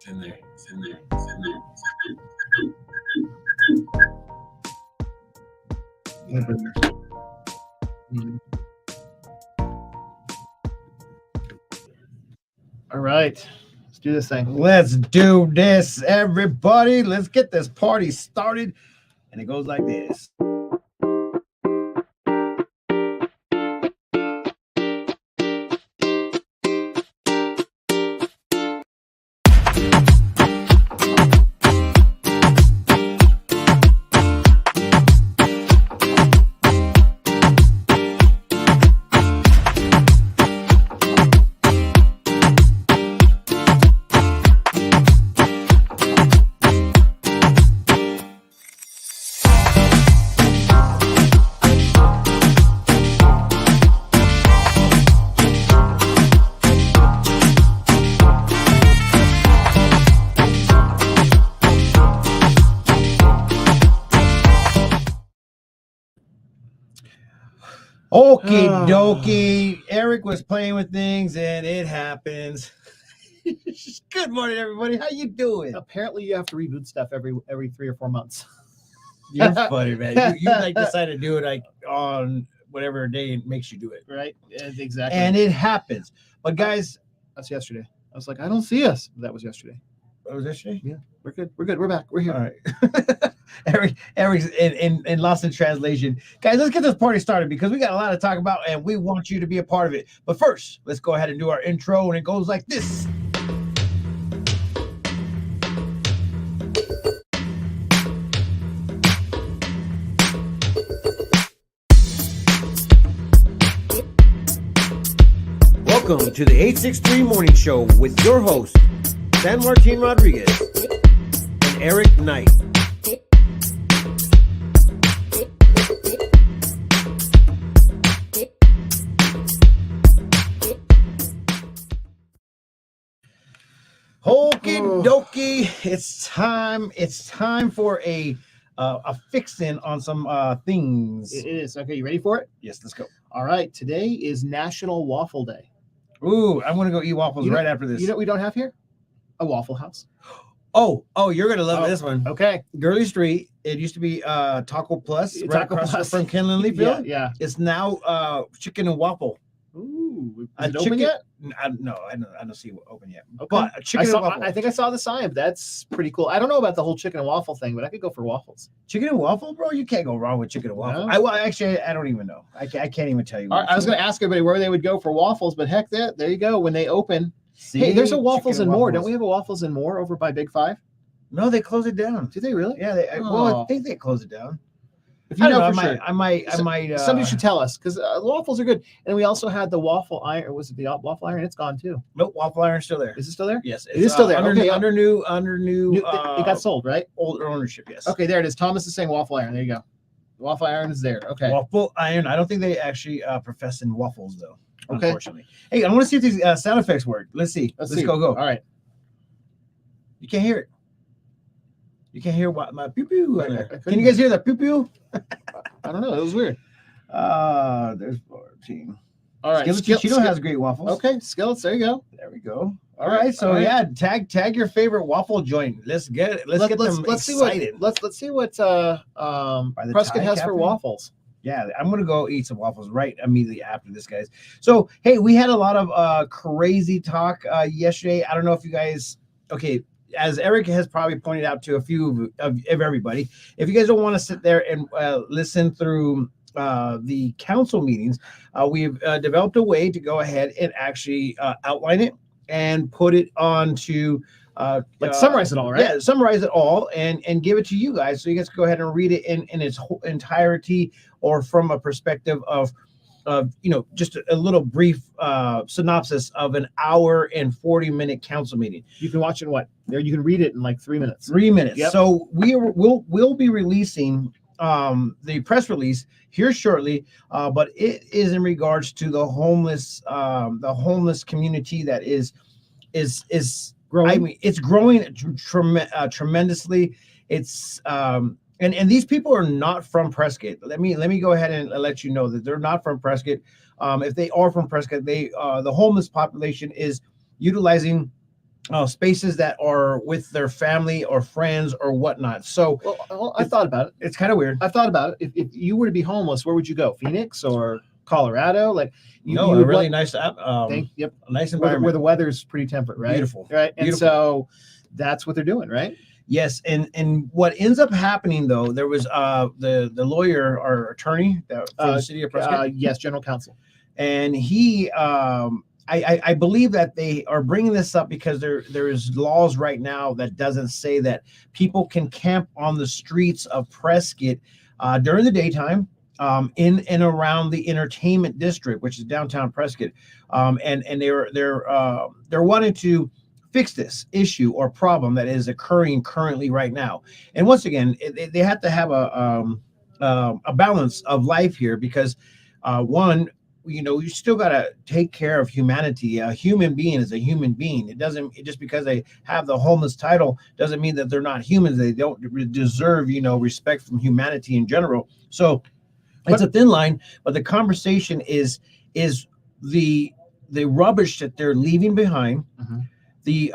It's in there. All right. Let's do this thing. Let's do this, everybody. Let's get this party started. And it goes like this. Okie dokie. Eric was playing with things and it happens. Good morning, everybody. How you doing? Apparently, you have to reboot stuff every 3 or 4 months. You're funny, man. You like decide to do it like on whatever day it makes you do it. Right? Exactly. And it happens. But guys, that's yesterday. I was like, I don't see us. That was yesterday. That was yesterday? Yeah. We're good. We're back. We're here. All right. Eric's in lost in translation. Guys, let's get this party started because we got a lot to talk about and we want you to be a part of it. But first, let's go ahead and do our intro, and it goes like this. Welcome to the 863 Morning Show with your host, San Martin Rodriguez and Eric Knight. Okie dokie, it's time for a fix-in on some things. It is. Okay, you ready for it? Yes, let's go. All right, today is National Waffle Day. Ooh, I'm gonna go eat waffles right after this. You know what we don't have here? A Waffle House. Oh, you're gonna love this one. Okay. Gurley Street. It used to be Taco Plus, right Taco across Plus. from Ken Lindleyfield. Yeah. It's now chicken and waffle. Ooh, Is it open yet? No, I don't see it open yet. Okay. But chicken and waffle. I think I saw the sign. But that's pretty cool. I don't know about the whole chicken and waffle thing, but I could go for waffles. Chicken and waffle, bro. You can't go wrong with chicken and waffle. No. I don't even know. I can't even tell you. I was going to ask everybody where they would go for waffles, but heck, there you go. When they open, See? hey, there's a Waffles Chicken and More. waffles. Don't we have a Waffles and More over by Big Five? No, they closed it down. Do they really? Yeah, I think they closed it down. If you know for I sure, might. somebody should tell us because waffles are good. And we also had the waffle iron. Was it the waffle iron? It's gone too. Nope, waffle iron's still there. Is it still there? Yes, it is still there. Under new. It got sold, right? Older ownership. Yes. Okay, there it is. Thomas is saying waffle iron. There you go. The waffle iron is there. Okay. Waffle iron. I don't think they actually profess in waffles though. Okay. Unfortunately. Hey, I want to see if these sound effects work. Let's see. Let's go. All right. You can't hear it. You can't hear what my pew pew. Can you guys hear that pew pew? I don't know. It was weird. There's 14. All right. Chino has great waffles. Okay, skillets. There you go. There we go. All right. So yeah, tag your favorite waffle joint. Let's get them excited. Let's see what Prescott has for waffles. Yeah, I'm gonna go eat some waffles right immediately after this, guys. So hey, we had a lot of crazy talk yesterday. I don't know if you guys. Okay. As Eric has probably pointed out to a few of everybody, if you guys don't want to sit there and listen through the council meetings, we've developed a way to go ahead and actually outline it and put it onto summarize it all, right? Yeah, summarize it all and give it to you guys so you guys can go ahead and read it in its entirety or from a perspective of just a little brief synopsis of an hour and 40-minute council meeting. You can watch it you can read it in like 3 minutes. 3 minutes. Yep. So we'll be releasing the press release here shortly, but it is in regards to the homeless community that is growing. I mean, it's growing tremendously. It's and these people are not from Prescott. Let me go ahead and let you know that they're not from Prescott. If they are from Prescott, the homeless population is utilizing spaces that are with their family or friends or whatnot. So Well, I thought about it. it's kind of weird. I thought about it. If you were to be homeless, where would you go? Phoenix or Colorado? Like No, you a would really want, nice, yep, a nice where environment. the weather's pretty temperate, right? Beautiful. Right. And Beautiful. so that's what they're doing, right? Yes, and what ends up happening though, there was the lawyer or attorney for the city of Prescott, Yes, general counsel. and he I believe that they are bringing this up because there is laws right now that doesn't say that people can camp on the streets of Prescott during the daytime, in and around the entertainment district, which is downtown Prescott, and they're wanting to fix this issue or problem that is occurring currently right now. And once again, they have to have a balance of life here because one, you still got to take care of humanity. A human being is a human being. Just because they have the homeless title doesn't mean that they're not humans. They don't deserve, respect from humanity in general. So it's a thin line, but the conversation is the rubbish that they're leaving behind, Mm-hmm. the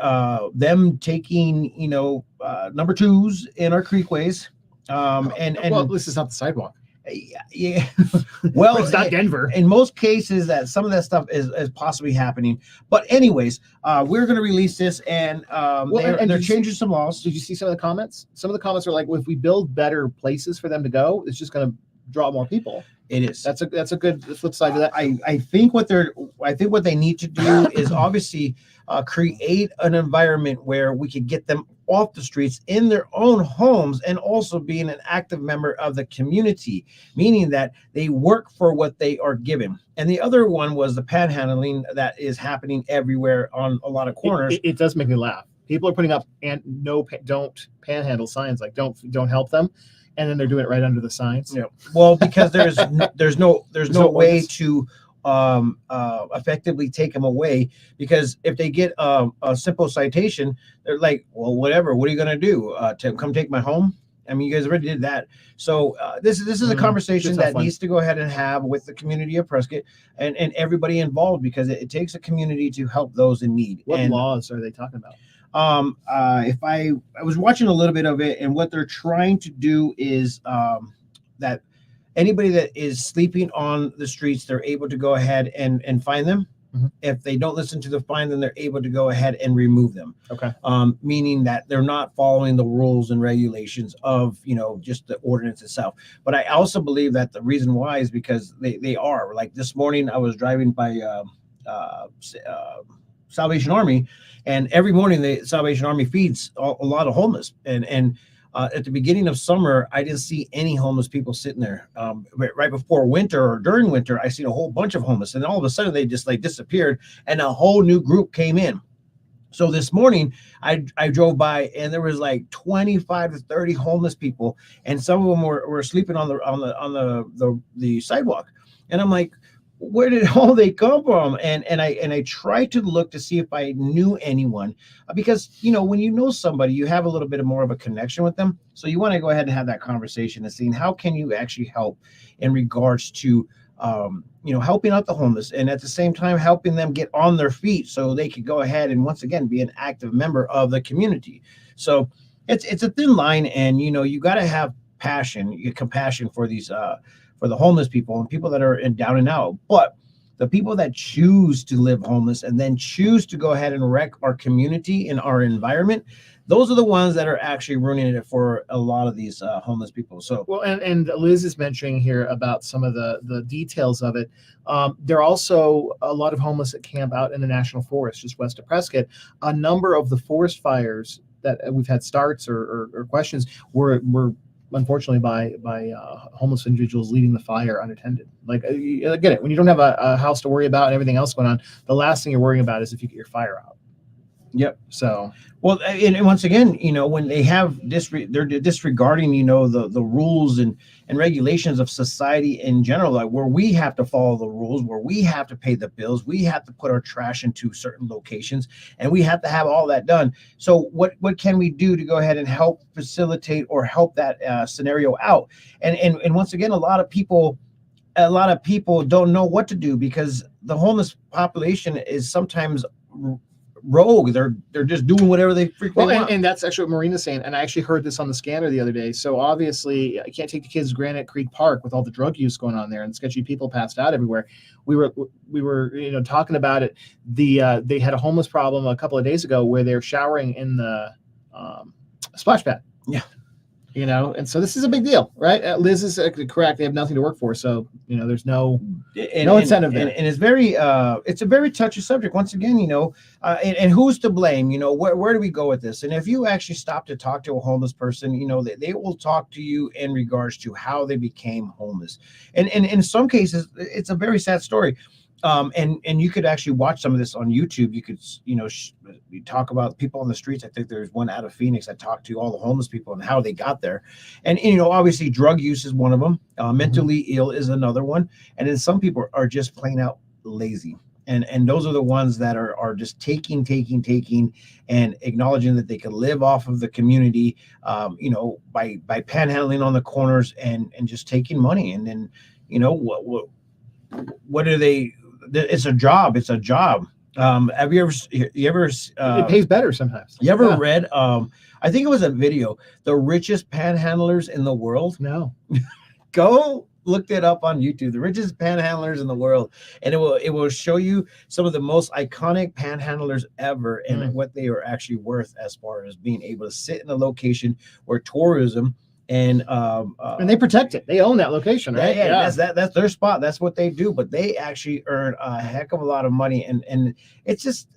them taking number twos in our creekways, Well, this is not the sidewalk. yeah. Well, It's not Denver. in most cases that some of that stuff is possibly happening. But anyways, we're going to release this, and they're changing some laws. Did you see some of the comments? Some of the comments are like, well, if we build better places for them to go, it's just going to draw more people. It is. That's a good flip side to that. I think what they need to do is obviously create an environment where we could get them off the streets in their own homes and also being an active member of the community, meaning that they work for what they are given. And the other one was the panhandling that is happening everywhere on a lot of corners. It does make me laugh. People are putting up and don't panhandle signs, like don't help them, and then they're doing it right under the signs. Yeah. Well, because there's no way ordinance to effectively take them away, because if they get a simple citation, they're like, well, whatever. What are you going to do? To come take my home? I mean, you guys already did that. So this is a conversation that needs to go ahead and have with the community of Prescott and everybody involved, because it takes a community to help those in need. What laws are they talking about? If I was watching a little bit of it, and what they're trying to do is that anybody that is sleeping on the streets, they're able to go ahead and fine them. Mm-hmm. If they don't listen to the fine, then they're able to go ahead and remove them. Okay. Meaning that they're not following the rules and regulations of, just the ordinance itself. But I also believe that the reason why is because they are. Like this morning, I was driving by Salvation Army, and every morning the Salvation Army feeds a lot of homeless. And at the beginning of summer, I didn't see any homeless people sitting there. Right before winter or during winter, I seen a whole bunch of homeless, and all of a sudden they just like disappeared, and a whole new group came in. So this morning I drove by, and there was like 25 to 30 homeless people, and some of them were sleeping on the sidewalk. And I'm like, where did all they come from? And I tried to look to see if I knew anyone, because when you know somebody, you have a little bit more of a connection with them. So you want to go ahead and have that conversation and seeing how can you actually help in regards to helping out the homeless, and at the same time helping them get on their feet so they could go ahead and once again be an active member of the community. So it's a thin line, and you got to have compassion for these for the homeless people and people that are down and out. But the people that choose to live homeless and then choose to go ahead and wreck our community and our environment, those are the ones that are actually ruining it for a lot of these homeless people. So, well, and Liz is mentioning here about some of the details of it. There are also a lot of homeless that camp out in the national forest just west of Prescott. A number of the forest fires that we've had starts or questions were unfortunately by homeless individuals leading the fire unattended. Like, I get it. When you don't have a house to worry about and everything else going on, the last thing you're worrying about is if you get your fire out. Yep. So, well, and once again, when they have they're disregarding, the rules and regulations of society in general, like where we have to follow the rules, where we have to pay the bills, we have to put our trash into certain locations, and we have to have all that done. So what can we do to go ahead and help facilitate or help that scenario out? And once again, a lot of people don't know what to do, because the homeless population is sometimes rogue. They're just doing whatever they freaking want. And that's actually what Marina's saying. And I actually heard this on the scanner the other day. So obviously, I can't take the kids to Granite Creek Park with all the drug use going on there and sketchy people passed out everywhere. We were talking about it. They had a homeless problem a couple of days ago where they're showering in the splash pad. Yeah. And so this is a big deal, right? Liz is correct. They have nothing to work for. So, there's no incentive there. And it's it's a very touchy subject. Once again, and who's to blame? Where do we go with this? And if you actually stop to talk to a homeless person, they will talk to you in regards to how they became homeless. And in some cases, it's a very sad story. And you could actually watch some of this on YouTube. You could, you talk about people on the streets. I think there's one out of Phoenix that talked to all the homeless people and how they got there. And obviously drug use is one of them. Mentally ill is another one. And then some people are just plain out lazy. And those are the ones that are just taking and acknowledging that they can live off of the community, by panhandling on the corners and just taking money. And then, what are they? It's a job. Have you ever it pays better sometimes. You ever read I think it was a video, the richest panhandlers in the world? No. Go look it up on YouTube, the richest panhandlers in the world, and it will show you some of the most iconic panhandlers ever and what they are actually worth as far as being able to sit in a location where tourism and they protect it. They own that location, right? Yeah. That's their spot. That's what they do. But they actually earn a heck of a lot of money, and it's just,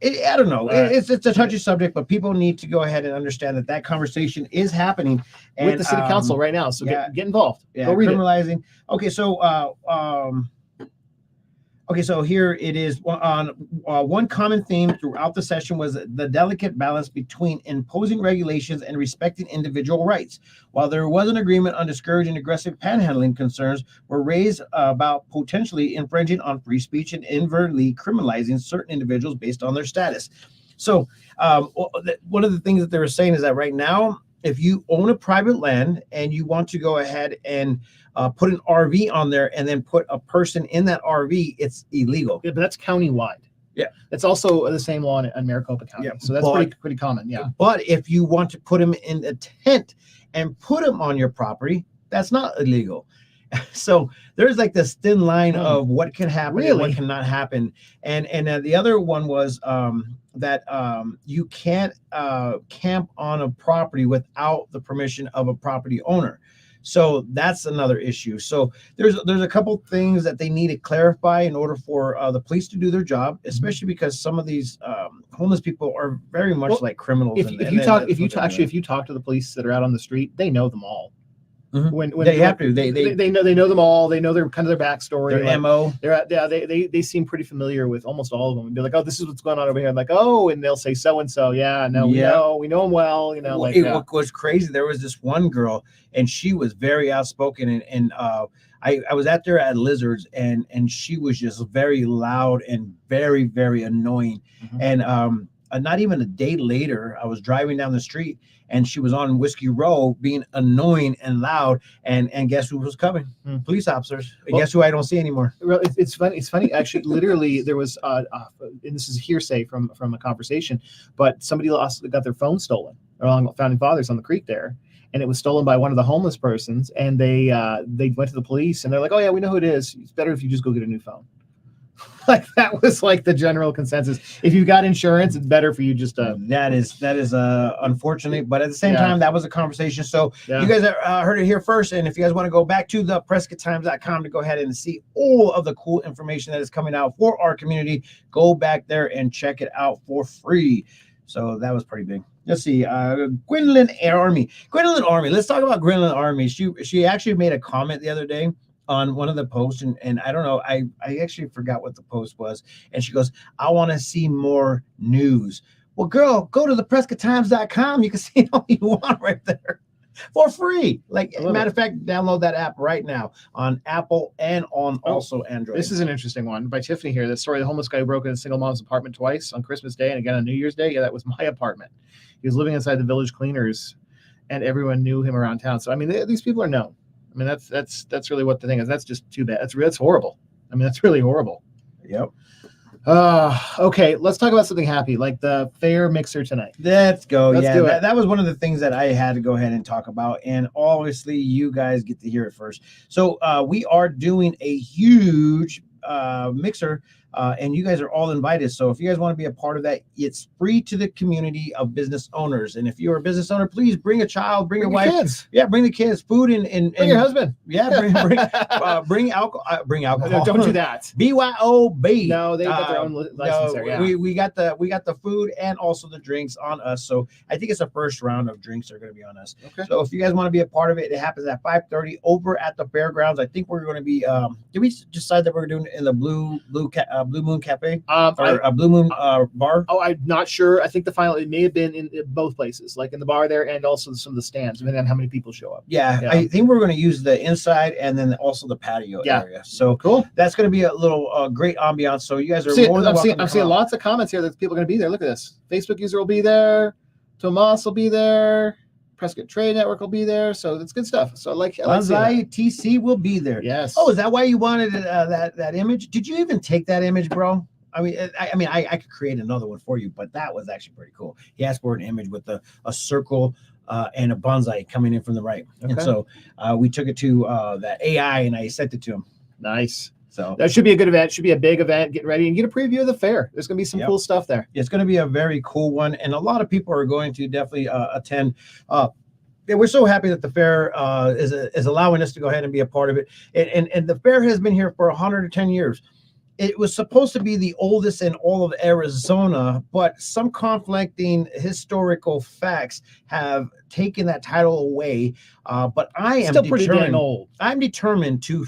I don't know. It's a touchy subject, but people need to go ahead and understand that conversation is happening with the city council right now. So get involved. Yeah, go read criminalizing. Okay, so here it is. One common theme throughout the session was the delicate balance between imposing regulations and respecting individual rights. While there was an agreement on discouraging aggressive panhandling, concerns were raised about potentially infringing on free speech and inadvertently criminalizing certain individuals based on their status. So one of the things that they were saying is that right now, if you own a private land and you want to go ahead and put an RV on there and then put a person in that RV, it's illegal. Yeah, but that's countywide. Yeah. It's also the same law in Maricopa County. Yeah, so that's pretty common. Yeah. But if you want to put them in a tent and put them on your property, that's not illegal. So there's like this thin line of what can happen and what cannot happen. And the other one was that you can't camp on a property without the permission of a property owner. So that's another issue. So there's a couple things that they need to clarify in order for the police to do their job, especially because some of these homeless people are very much like criminals. If you talk to the police that are out on the street, they know them all. Mm-hmm. When they have to, they know them all. They know their kind of their backstory, their MO. They seem pretty familiar with almost all of them. And be like, oh, this is what's going on over here. I'm like, oh, and they'll say so and so. Yeah, no, we know them well. What was crazy? There was this one girl, and she was very outspoken, and I was at Lizards, and she was just very loud and very, very annoying. Mm-hmm. And not even a day later, I was driving down the street, and she was on Whiskey Row being annoying and loud. And guess who was coming? Police officers. And guess who I don't see anymore? It's funny. Actually, literally, there was, and this is hearsay from a conversation, but somebody got their phone stolen along Founding Fathers on the creek there. And it was stolen by one of the homeless persons. And they went to the police, and they're like, oh, yeah, we know who it is. It's better if you just go get a new phone. Like that was like the general consensus. If you've got insurance, it's better for you just to. That is unfortunate, but at the same time, that was a conversation. So you guys heard it here first, and if you guys want to go back to the PrescottTimes.com to go ahead and see all of the cool information that is coming out for our community, go back there and check it out for free. So that was pretty big. Let's see, Gwendolyn Army. Let's talk about Gwendolyn Army. She actually made a comment the other day on one of the posts, and I don't know, I actually forgot what the post was, and she goes, I want to see more news. Well, girl, go to the PrescottTimes.com. You can see all you want right there for free. Like, matter of fact, download that app right now on Apple and on also Android. This is an interesting one by Tiffany here. The story of the homeless guy who broke into a single mom's apartment twice on Christmas Day and again on New Year's Day. Yeah, that was my apartment. He was living inside the village cleaners, and everyone knew him around town. So, I mean, these people are known. I mean, that's really what the thing is. That's just too bad. That's horrible. I mean, that's really horrible. Yep. Okay, let's talk about something happy, like the fair mixer tonight. Let's go. Let's Yeah, do it. that was one of the things that I had to go ahead and talk about. And obviously, you guys get to hear it first. So, we are doing a huge mixer, and you guys are all invited. So, if you guys want to be a part of that, it's free to the community of business owners. And if you're a business owner, please bring a child, bring your wife. Kids. Yeah, bring the kids, food, and Bring your husband. Yeah, bring alcohol. Bring alcohol. No, don't do that. BYOB. No, they've got their own license there. Yeah. We got the food and also the drinks on us. So I think it's the first round of drinks are going to be on us. Okay. So if you guys want to be a part of it, it happens at 5:30 over at the fairgrounds. I think we're going to be. Did we decide that we're doing it in the Blue Moon Cafe or a Blue Moon bar? Oh, I'm not sure. I think the final it may have been in both places, like in the bar there and also some of the stands, depending on how many people show up. Yeah, Yeah. I think we're going to use the inside and then also the patio area. So Cool. that's going to be a little great ambiance. So you guys are more than welcome. I'm seeing lots of comments here that people are going to be there. Look at this. Facebook user will be there. Tomas will be there. Prescott Trade Network will be there. So that's good stuff. So I like seeing that. TC will be there. Yes. Oh, is that why you wanted that image? Did you even take that image, bro? I mean, I could create another one for you, but that was actually pretty cool. He asked for an image with a circle and a bonsai coming in from the right. Okay. And so we took it to that AI and I sent it to him. Nice. So that should be a good event. Should be a big event. Get ready and get a preview of the fair. There's going to be some cool stuff there. It's going to be a very cool one. And a lot of people are going to definitely attend. We're so happy that the fair is allowing us to go ahead and be a part of it. And the fair has been here for 110 years. It was supposed to be the oldest in all of Arizona, but some conflicting historical facts have taken that title away. But I am still pretty dang old. I'm determined to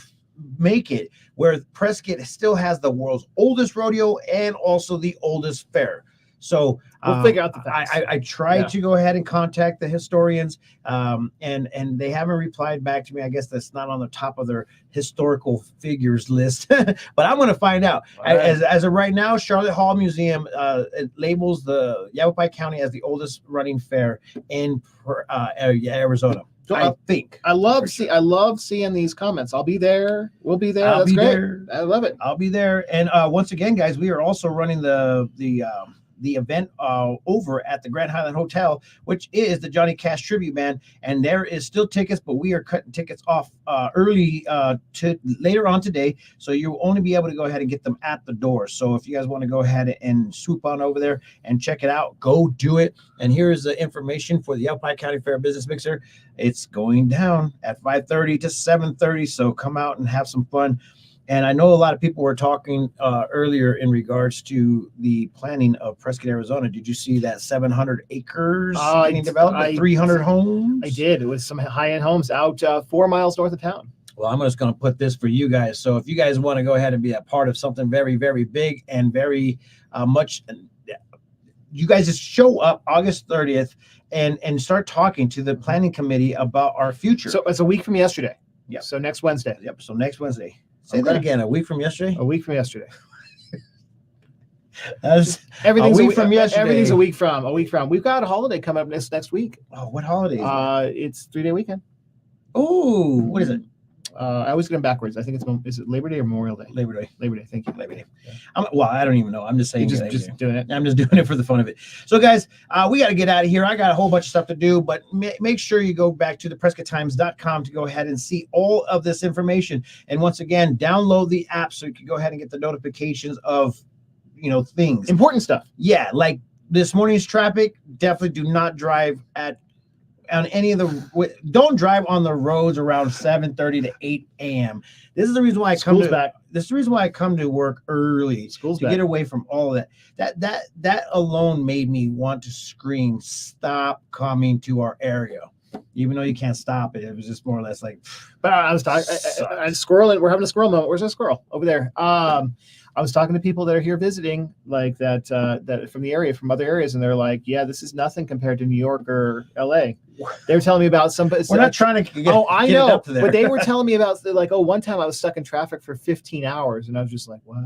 make it where Prescott still has the world's oldest rodeo and also the oldest fair. So we'll figure out the facts. I tried to go ahead and contact the historians, and they haven't replied back to me. I guess that's not on the top of their historical figures list, but I'm going to find out. Right. As of right now, Charlotte Hall Museum it labels the Yavapai County as the oldest running fair in Arizona. So I think I love seeing these comments. I'll be there. We'll be there. That's great. There. I love it. I'll be there. And once again, guys, we are also running the event over at the Grand Highland Hotel, which is the Johnny Cash Tribute Band, and there is still tickets, but we are cutting tickets off early to later on today, so you'll only be able to go ahead and get them at the door. So if you guys want to go ahead and swoop on over there and check it out, go do it. And here is the information for the Yavapai County Fair Business Mixer. It's going down at 5:30 to 7:30, so come out and have some fun. And I know a lot of people were talking earlier in regards to the planning of Prescott, Arizona. Did you see that 700 acres getting developed, 300 homes? I did. It was some high-end homes out 4 miles north of town. Well, I'm just going to put this for you guys. So if you guys want to go ahead and be a part of something very, very big and very much, you guys just show up August 30th and start talking to the planning committee about our future. So it's a week from yesterday. Yeah. So next Wednesday. Yep. So next Wednesday. Say that again. A week from yesterday? A week from yesterday. Everything's a week from yesterday. Everything's a week from. We've got a holiday coming up next week. Oh, what holiday? It's 3-day weekend. Oh, what is it? I always get them backwards. I think is it Labor Day or Memorial Day? Labor Day. Labor Day. Thank you. Labor Day. Yeah. Well, I don't even know. I'm just saying. Just doing it. I'm just doing it for the fun of it. So, guys, we got to get out of here. I got a whole bunch of stuff to do, but make sure you go back to the PrescottTimes.com to go ahead and see all of this information. And once again, download the app so you can go ahead and get the notifications of, things. Important stuff. Yeah, like this morning's traffic. Definitely do not drive on any of don't drive on the roads around 7:30 to 8 a.m. This is the reason why This is the reason why I come to work early to get away from all of that. That alone made me want to scream, "Stop coming to our area!" Even though you can't stop it, it was just more or less like. But I was talking. I'm squirreling. We're having a squirrel moment. Where's our squirrel? Over there. I was talking to people that are here visiting, like that from the area, from other areas, and they're like, "Yeah, this is nothing compared to New York or L.A." They were telling me about some. We're not trying to. I know, it up to there. But they were telling me about one time I was stuck in traffic for 15 hours, and I was just like, "What?"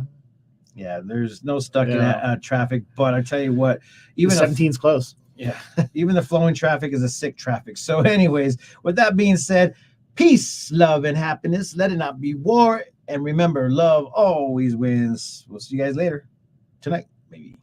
Yeah, there's no stuck in traffic, but I tell you what, even 17's close. Yeah, even the flowing traffic is a sick traffic. So, anyways, with that being said, peace, love, and happiness. Let it not be war. And remember, love always wins. We'll see you guys later. tonight, maybe.